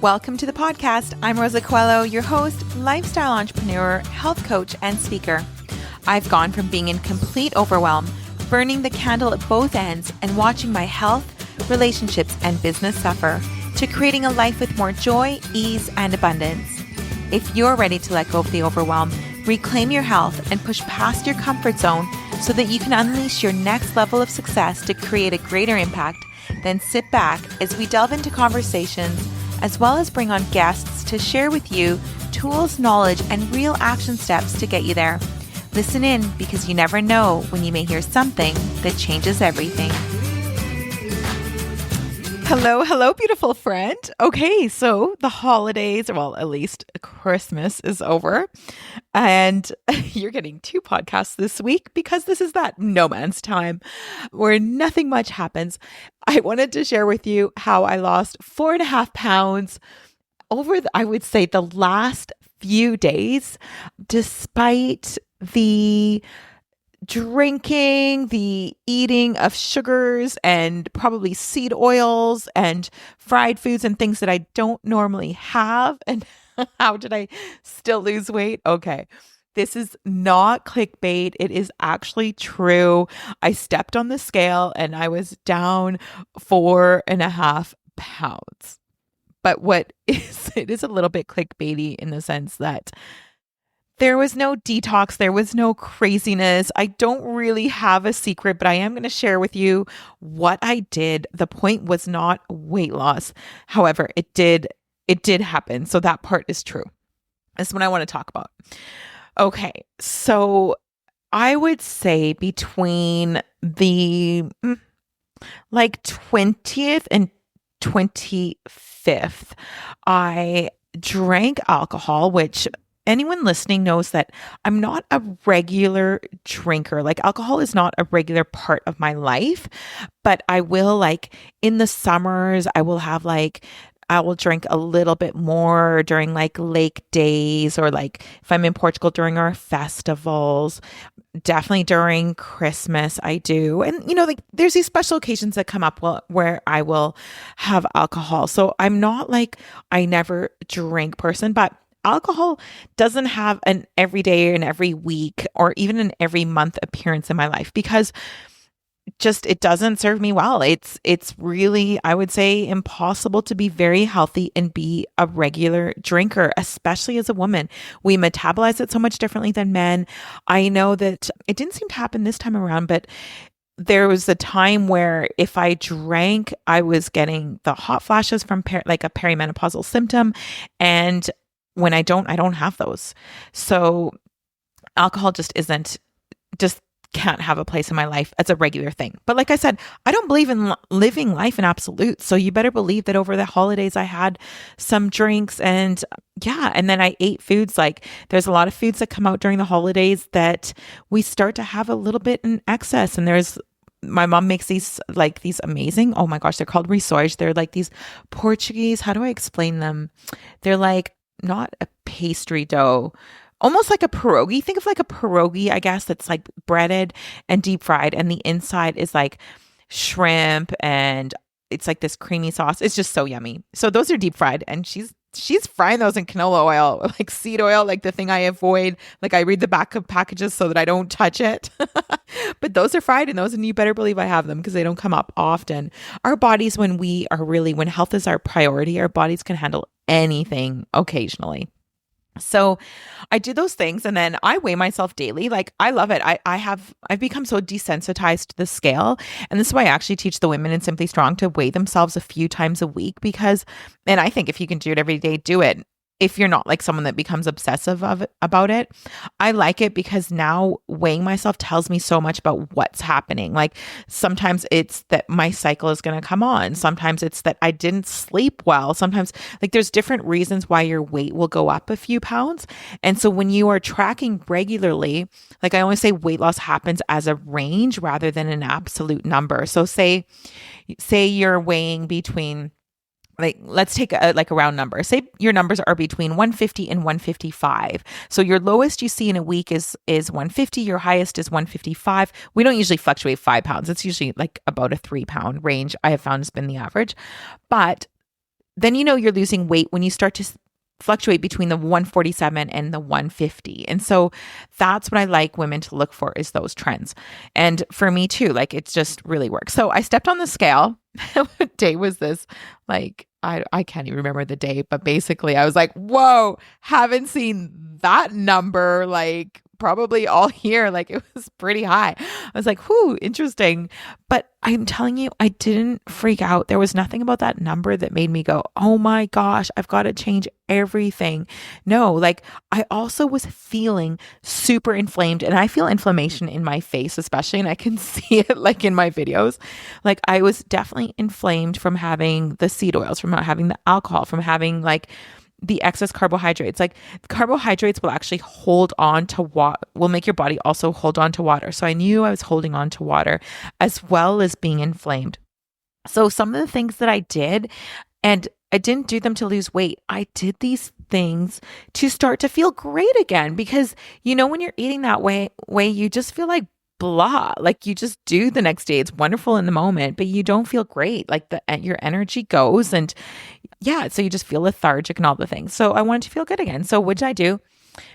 Welcome to the podcast. I'm Rosa Coelho, your host, lifestyle entrepreneur, health coach, and speaker. I've gone from being in complete overwhelm, burning the candle at both ends, and watching my health, relationships, and business suffer, to creating a life with more joy, ease, and abundance. If you're ready to let go of the overwhelm, reclaim your health, and push past your comfort zone so that you can unleash your next level of success to create a greater impact, then sit back as we delve into conversations, as well as bring on guests to share with you tools, knowledge, and real action steps to get you there. Listen in, because you never know when you may hear something that changes everything. Hello, beautiful friend. Okay, so the holidays, well, at least Christmas is over, and you're getting 2 podcasts this week because this is that no man's time where nothing much happens. I wanted to share with you how I lost 4.5 pounds over, I would say, the last few days, despite the drinking, the eating of sugars and probably seed oils and fried foods and things that I don't normally have. And how did I still lose weight? Okay. This is not clickbait. It is actually true. I stepped on the scale and I was down 4.5 pounds. But it is a little bit clickbaity in the sense that there was no detox. There was no craziness. I don't really have a secret, but I am going to share with you what I did. The point was not weight loss. However, it did happen. So that part is true. That's what I want to talk about. Okay. So I would say between the 20th and 25th, I drank alcohol, which anyone listening knows that I'm not a regular drinker. Like, alcohol is not a regular part of my life, but I will, in the summers, I will drink a little bit more during lake days, or if I'm in Portugal during our festivals. Definitely during Christmas I do. And there's these special occasions that come up where I will have alcohol. So I'm not I never drink person, but alcohol doesn't have an every day and every week or even an every month appearance in my life, because it doesn't serve me well. It's really, I would say, impossible to be very healthy and be a regular drinker, especially as a woman. We metabolize it so much differently than men. I know that it didn't seem to happen this time around, but there was a time where if I drank, I was getting the hot flashes from a perimenopausal symptom. And when I don't have those. So alcohol just can't have a place in my life as a regular thing. But like I said, I don't believe in living life in absolute. So you better believe that over the holidays, I had some drinks and then I ate foods. There's a lot of foods that come out during the holidays that we start to have a little bit in excess. And my mom makes these amazing, oh my gosh, they're called risóis. They're these Portuguese, how do I explain them? They're not a pastry dough, almost like a pierogi. Think of a pierogi, I guess, that's breaded and deep fried. And the inside is shrimp, and it's this creamy sauce. It's just so yummy. So those are deep fried, and she's frying those in canola oil, seed oil, the thing I avoid. I read the back of packages so that I don't touch it. But those are fried, and you better believe I have them because they don't come up often. Our bodies, when health is our priority, our bodies can handle anything occasionally. So I did those things, and then I weigh myself daily. I love it. I've become so desensitized to the scale. And this is why I actually teach the women in Simply Strong to weigh themselves a few times a week, and I think if you can do it every day, do it. If you're not someone that becomes obsessive about it, I like it because now weighing myself tells me so much about what's happening. Sometimes it's that my cycle is going to come on. Sometimes it's that I didn't sleep well. Sometimes there's different reasons why your weight will go up a few pounds. And so when you are tracking regularly, I always say weight loss happens as a range rather than an absolute number. So say you're weighing between, let's take a round number. Say your numbers are between 150 and 155. So your lowest you see in a week is 150. Your highest is 155. We don't usually fluctuate 5 pounds. It's usually about a 3 pound range I have found has been the average. But then you're losing weight when you start to fluctuate between the 147 and the 150. And so that's what I like women to look for, is those trends. And for me too, like it just really works. So I stepped on the scale. What day was this? Like I can't even remember the day, but basically I was like, whoa, haven't seen that number like probably all year. Like it was pretty high. I was like, whoo, interesting. But I'm telling you, I didn't freak out. There was nothing about that number that made me go, oh my gosh, I've got to change everything. No, like I also was feeling super inflamed, and I feel inflammation in my face, especially, and I can see it like in my videos. Like I was definitely inflamed from having the seed oils, from not having the alcohol, from having like the excess carbohydrates. Like carbohydrates will actually hold on to will make your body also hold on to water. So I knew I was holding on to water as well as being inflamed. So some of the things that I did, and I didn't do them to lose weight. I did these things to start to feel great again, because when you're eating that way, you just feel like blah, like you just do the next day. It's wonderful in the moment, but you don't feel great. Like your energy goes, and yeah, so you just feel lethargic and all the things. So I wanted to feel good again. So what did I do?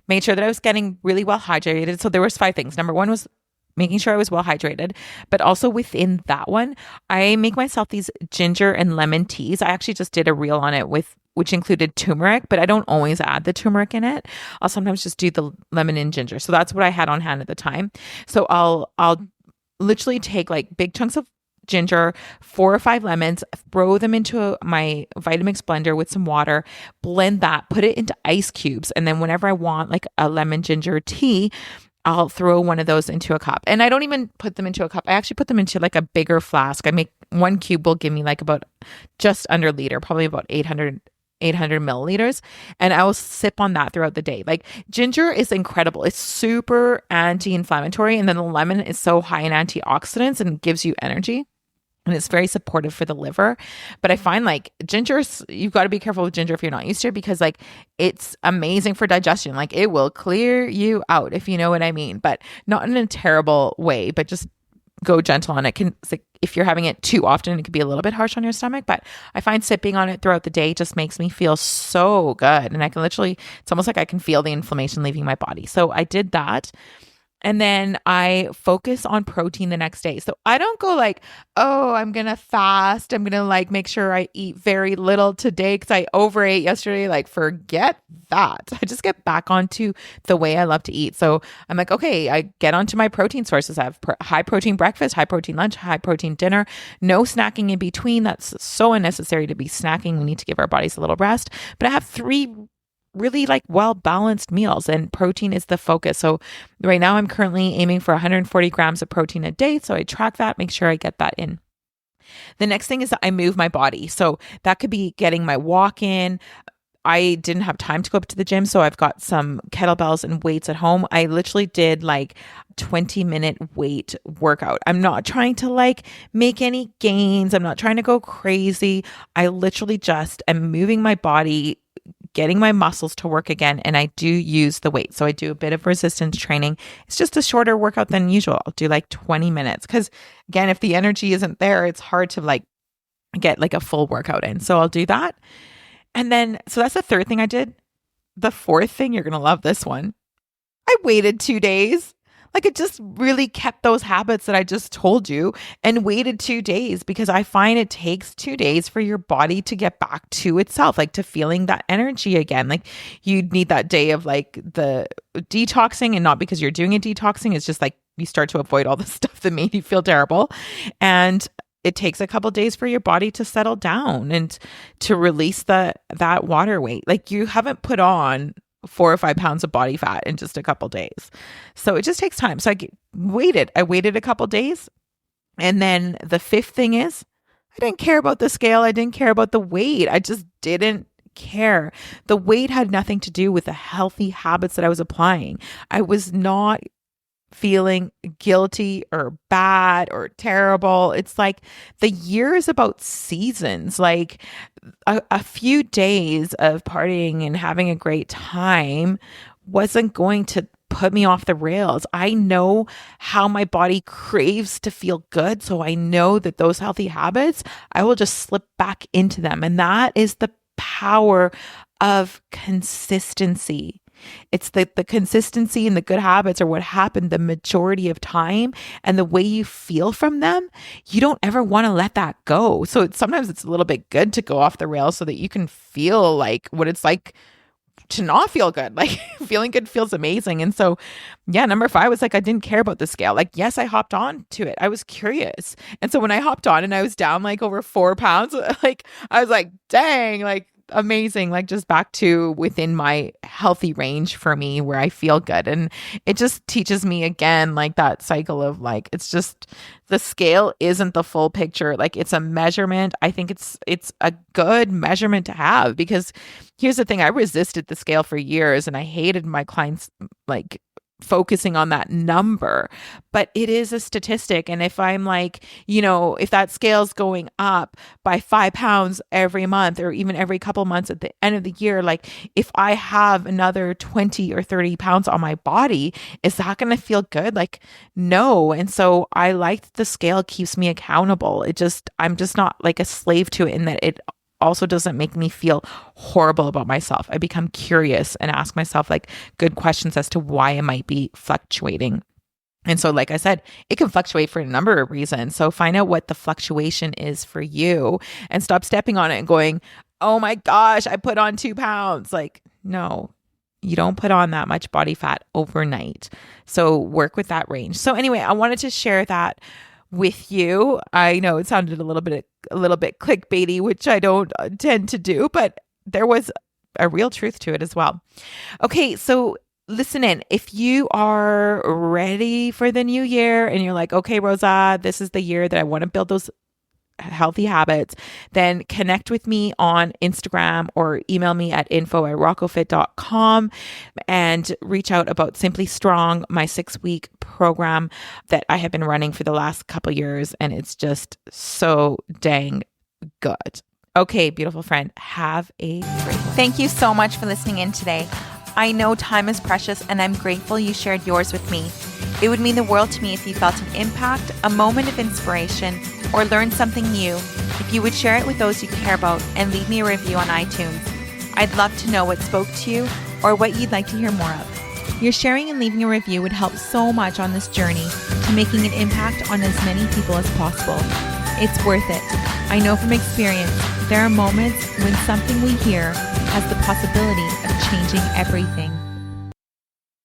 Made sure that I was getting really well hydrated. So there was 5 things. Number 1 was making sure I was well hydrated, but also within that one, I make myself these ginger and lemon teas. I actually just did a reel on it which included turmeric, but I don't always add the turmeric in it. I'll sometimes just do the lemon and ginger. So that's what I had on hand at the time. So I'll literally take like big chunks of ginger, 4 or 5 lemons, throw them into my Vitamix blender with some water, blend that, put it into ice cubes. And then whenever I want like a lemon ginger tea, I'll throw one of those into a cup. And I don't even put them into a cup. I actually put them into like a bigger flask. I make 1 cube will give me like about just under a liter, probably about 800 milliliters. And I will sip on that throughout the day. Like ginger is incredible. It's super anti-inflammatory. And then the lemon is so high in antioxidants and gives you energy. And it's very supportive for the liver. But I find like ginger, you've got to be careful with ginger if you're not used to it, because like it's amazing for digestion. Like it will clear you out, if you know what I mean, but not in a terrible way, but just go gentle on it. It's like if you're having it too often, it could be a little bit harsh on your stomach, but I find sipping on it throughout the day just makes me feel so good. And I can literally, it's almost like I can feel the inflammation leaving my body. So I did that. And then I focus on protein the next day. So I don't go like, oh, I'm going to fast. I'm going to like make sure I eat very little today because I overate yesterday. Like forget that. I just get back onto the way I love to eat. So I'm like, okay, I get onto my protein sources. I have high protein breakfast, high protein lunch, high protein dinner, no snacking in between. That's so unnecessary to be snacking. We need to give our bodies a little rest. But I have 3 really like well-balanced meals, and protein is the focus. So right now I'm currently aiming for 140 grams of protein a day. So I track that, make sure I get that in. The next thing is that I move my body. So that could be getting my walk in. I didn't have time to go up to the gym, so I've got some kettlebells and weights at home. I literally did like 20-minute weight workout. I'm not trying to like make any gains. I'm not trying to go crazy. I literally just am moving my body, getting my muscles to work again. And I do use the weight. So I do a bit of resistance training. It's just a shorter workout than usual. I'll do like 20 minutes. Because again, if the energy isn't there, it's hard to like get like a full workout in. So I'll do that. And then, so that's the 3rd thing I did. The 4th thing, you're going to love this one. I waited 2 days. Like it just really kept those habits that I just told you, and waited 2 days, because I find it takes 2 days for your body to get back to itself, like to feeling that energy again. Like you need that day of like the detoxing, and not because you're doing a detoxing. It's just like you start to avoid all the stuff that made you feel terrible. And it takes a couple days for your body to settle down and to release that water weight. Like you haven't put on 4 or 5 pounds of body fat in just a couple days. So it just takes time. So I waited a couple days. And then the 5th thing is I didn't care about the scale. I didn't care about the weight. I just didn't care. The weight had nothing to do with the healthy habits that I was applying. I was not feeling guilty or bad or terrible. It's like the year is about seasons. Like a few days of partying and having a great time wasn't going to put me off the rails. I know how my body craves to feel good. So I know that those healthy habits, I will just slip back into them. And that is the power of consistency. It's the consistency and the good habits are what happen the majority of time, and the way you feel from them, you don't ever want to let that go. So sometimes it's a little bit good to go off the rails so that you can feel like what it's like to not feel good. Like feeling good feels amazing. And so, yeah, number 5 was like, I didn't care about the scale. Like, yes, I hopped on to it. I was curious. And so when I hopped on and I was down like over 4 pounds, like I was like, dang, like amazing, like just back to within my healthy range for me where I feel good. And it just teaches me again, like that cycle of like, it's just the scale isn't the full picture. Like it's a measurement. I think it's a good measurement to have, because here's the thing. I resisted the scale for years and I hated my clients like focusing on that number, but it is a statistic. And if I'm like, if that scale's going up by 5 pounds every month or even every couple months at the end of the year, like if I have another 20 or 30 pounds on my body, is that going to feel good? Like, no. And so I like the scale keeps me accountable. I'm just not like a slave to it, in that it also doesn't make me feel horrible about myself. I become curious and ask myself like good questions as to why it might be fluctuating. And so, like I said, it can fluctuate for a number of reasons. So find out what the fluctuation is for you and stop stepping on it and going, oh my gosh, I put on 2 pounds. Like, no, you don't put on that much body fat overnight. So work with that range. So anyway, I wanted to share that with you. I know it sounded a little bit clickbaity, which I don't tend to do, but there was a real truth to it as well. Okay, so listen in. If you are ready for the new year and you're like, okay, Rosa, this is the year that I want to build those healthy habits, then connect with me on Instagram or email me at info@roccofit.com and reach out about Simply Strong, my 6-week program that I have been running for the last couple years. And it's just so dang good. Okay, beautiful friend, have a great one. Thank you so much for listening in today. I know time is precious and I'm grateful you shared yours with me. It would mean the world to me if you felt an impact, a moment of inspiration, or learned something new, if you would share it with those you care about and leave me a review on iTunes. I'd love to know what spoke to you or what you'd like to hear more of. Your sharing and leaving a review would help so much on this journey to making an impact on as many people as possible. It's worth it. I know from experience, there are moments when something we hear has the possibility of changing everything.